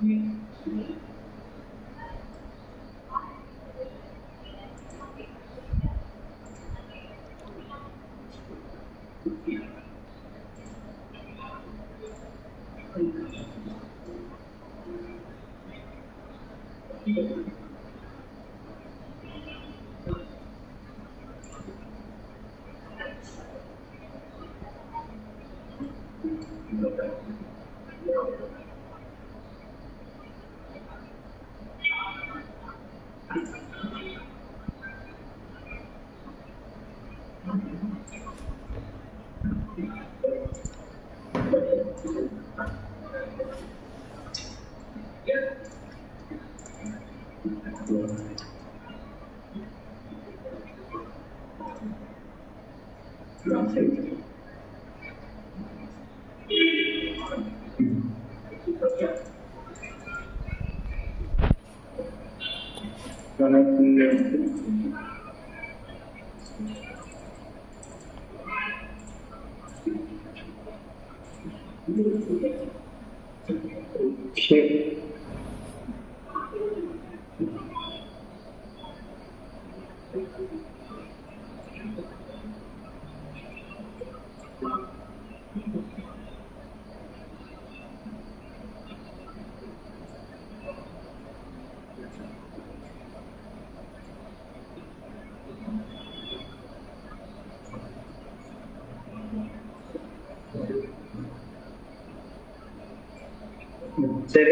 சரி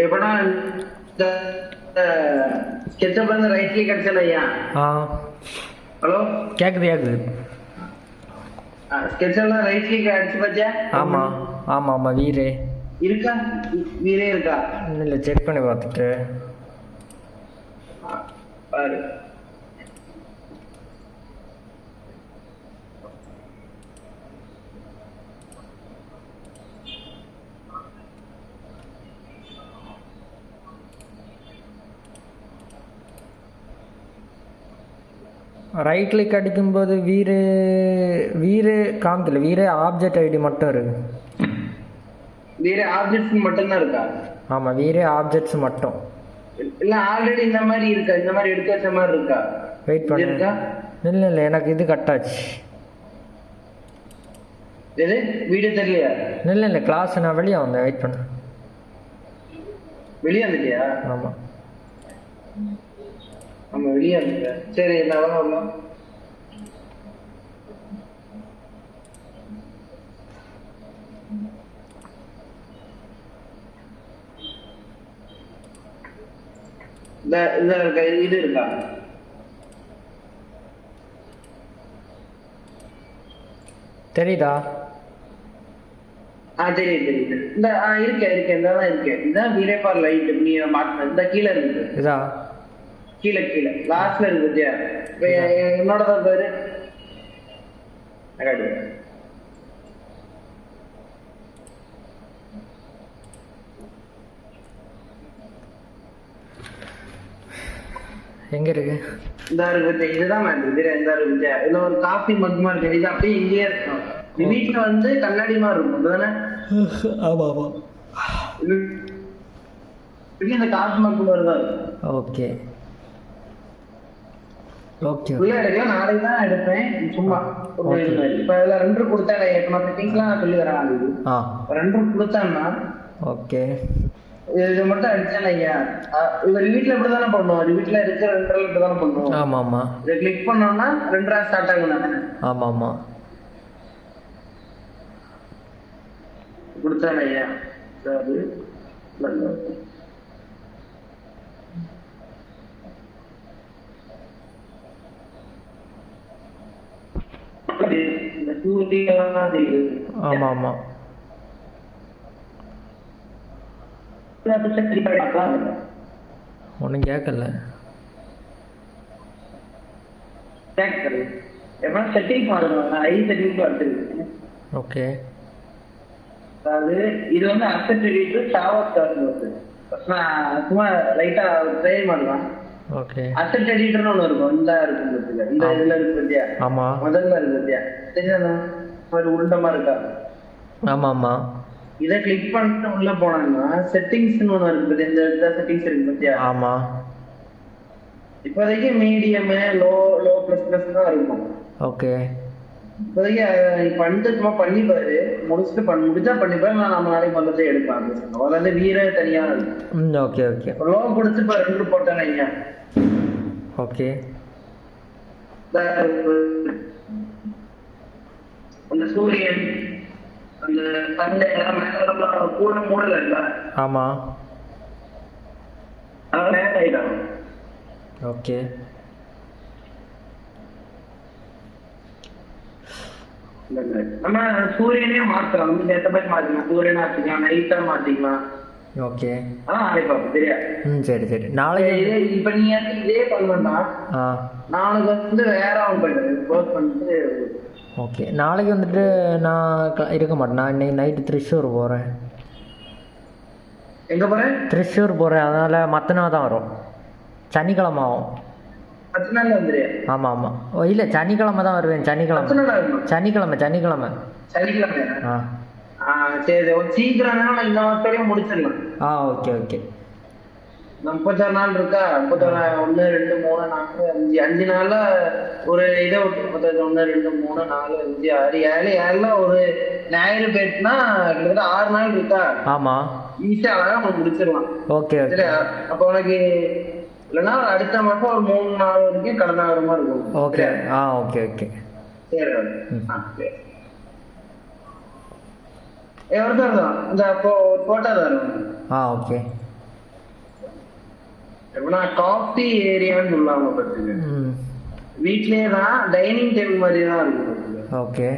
எப்படா இந்த ஸ்கெட்சப் வந்து ரைட் கிளிக் அடிச்சல ஐயா. ஹலோ கேக்குது. ஸ்கெட்சப்ல ரைட் கிளிக் அடிச்சு பாத்தியா? ஆமா வீரே இருக்கா? வீரே இருக்கா? இல்ல செக் பண்ணி பார்த்துட்டு பாரு. ரைட் கிளிக் அடிக்கும்போது வீரே காமிக்கல. வீரே ஆப்ஜெக்ட் ஐடி மட்டும் இருக்கு. வீரே ஆப்ஜெக்ட்ஸ் மட்டும் தான் இருக்கா? ஆமா வீரே ஆப்ஜெக்ட்ஸ் மட்டும். இல்ல ஆல்ரெடி இந்த மாதிரி இருக்கா? இந்த மாதிரி எடுத்து வச்ச மாதிரி இருக்கா? வெயிட் பண்ணு. இல்ல எனக்கு இது கட் ஆச்சு. எது வீடியோ தெரியலையா? இல்ல கிளாஸ் நான் வெளியே வந்தேன். வெயிட் பண்ணு. வெளியே வந்துட்டியா? ஆமா வெளியே வந்துட்டேன். சரி நான் வரலாம். இது இருக்கா? தெரியுதா? தெரியுது. இந்த இருக்கேன் இதான் இருக்கேன். இதான் வீரேபார் லைட். நீ மாத்த இந்த கீழே இருக்கு. இதா கீழே லாஸ்ட்ல இருக்கு பத்தியா? என்னோடதான் பேரு எங்க இருக்கு? இந்த இருக்கு. இதுதான் இந்த இருக்கு. இதுல ஒரு காஃபி மட்டுமா இருக்கு. இது அப்படியே இங்கேயே இருக்கும். வீட்டுல வந்து கண்ணாடி மாதிரி இருக்கும் தானே? ஆமா இந்த காஃபி மட்டும் வருதான். ஓகே உள்ள எடுக்கலாம். நாளைக்கு தான் எடுப்பேன் சும்மா. இப்ப இதுல 2 கொடுத்தா இப்ப நான் செட்டிங்ஸ்லாம் நான் சொல்லி வரேன். 2 கொடுத்தான்னா ஓகே. இது மட்டும் அடிச்சேன் ஐயா. இவர் வீட்டுல இப்படிதானே பண்ணுவோம். வீட்டுல இருக்கிற 2 இப்படிதானே பண்ணுவோம். ஆமா இதை கிளிக் பண்ணோம்னா 2 ஸ்டார்ட் ஆகும் தானே? ஆமா கொடுத்தானே ஐயா. அது ஆமா ஒன்னும் கேட்கல. ஓகே. அதாவது இது வந்து அசெட் எடிட்டர் ஜாவாஸ்கிரிப்ட் வருது. சும்மா லைட்டா ட்ரை பண்ணலாம். ஓகே. அசெட் எடிட்டர்னு ஒன்று இருக்கும். இந்த இருக்கு இந்த இதுல இருக்கு பத்தியா? ஆமா முதல்ல இருக்கு பத்தியா? தெரிஞ்ச மாதிரி உருண்டமா இருக்கா? ஆமா இதை கிளிக் பண்ணிட்டு உள்ள போனாங்கன்னா செட்டிங்ஸ்னு ஒண்ணு இருக்குது. இந்த செட்டிங்ஸ் இருக்கு பத்தியா? ஆமா. இப்போதைக்கு medium low low plus plus தான் இருக்கும். ஓகே. இப்போதைக்கு நீ பண்ணிட்டு சும்மா பண்ணி பாரு, முடிச்சுட்டு முடிச்சா பண்ணி பாரு. நான் நம்ம நாளைக்கு வந்துட்டு எடுப்பேன். அதாவது வீரே தனியா இருக்கும். Okay okay. லோ கொடுத்து இப்போ 2 போட்டேன் ஐயா. ஓகே. அந்த சூரியன் அந்த சண்டை எல்லாம் கூட மூடல இல்ல? ஆமா. அதான் மேல ஆயிடும். ஓகே. நம்ம சூரியனே மாத்தலாம். வந்து ஏத்த மாதிரி மாத்திக்கலாம். சூரியனா மாத்திக்கலாம், நைட்டா மாத்திக்கலாம். ஓகே. சரியா? சரி சரி. நாளைக்கு இப்ப நீ இதே பண்ணா நாளைக்கு வந்து வேற ஆன் பண்ணுறது க்ளோஸ் பண்ணிட்டு. ஓகே. நாளைக்கு வந்துட்டு நான் இருக்க மாட்டேன். நான் இன்னைக்கு நைட்டு திருச்சூர் போகிறேன். எங்கே போகிறேன்? திருச்சூர் போகிறேன். அதனால் மற்ற நாள் தான் வரும். சனிக்கிழமை ஆகும். ஆமாம் ஆமாம். இல்லை சனிக்கிழமை தான் வருவேன். சனிக்கிழமை. சரி, சீக்கிரம் இந்த மாசத்துலயே முடிச்சிடலாம். Okay okay. 36 நாள் இருக்கா? 1 2 3 4 5 5 நாள்ல ஒரு இதை விட்டு 1 2 3 4 5 6 7 7ல ஒரு ஞாயிறு போயிட்டுனா கிட்டத்தட்ட 6 நாள் இருக்கா? ஆமா. ஈஸியா அழகா நம்ம முடிச்சிடலாம். ஓகே. அப்ப உனக்கு இல்லைன்னா அடுத்த மாசம் ஒரு 3 நாள் வரைக்கும் கடந்த வர மாதிரி இருக்கும். ஓகே. Okay okay. சரி. இந்த போட்டோ தான். ஓகே. எப்படின்னா காஃபி ஏரியான்னு சொல்லாம பார்த்துங்க. வீட்லயே தான் டைனிங் டேபிள் மாதிரி தான் இருக்கும். ஓகே.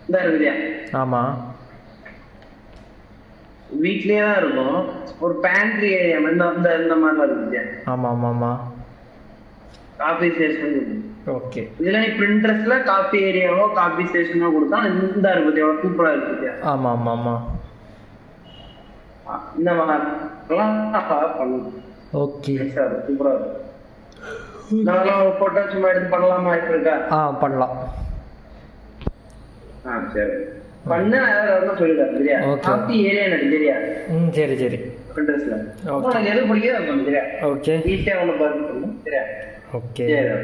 இந்த இருக்குதியா? ஆமா. வீட்லயே தான் இருக்கும். ஒரு பேண்ட்ரி ஏரியா இந்த மாதிரி இருக்குதியா? ஆமா ஆமா ஆமா. Coffee station. ஓகே. இதுல நீ பிரிண்டர்ஸ்ல காஃபி ஏரியாவோ காஃபி ஸ்டேஷனோ கொடுத்தா இந்த இருக்குது. எவ்வளவு சூப்பரா இருக்குது. ஆமா ஆமா ஆமா. இந்த மாதிரி பண்ணுங்க. ஓகே. சூப்பரா இருக்கு. நான் போட்டோ சும்மா எடுத்து பண்ணலாமா இருக்கா? பண்ணலாம். சரி பண்ண சொல்லிடுறேன். சரியா? காஃபி ஏரியா சரியா? சரி சரி. பிரிண்டர்ஸ்ல உனக்கு எது பிடிக்குதோ அது சரியா? ஓகே. ஈஸியா ஒண்ணு பார்த்து சரியா? ஓகே. சரி.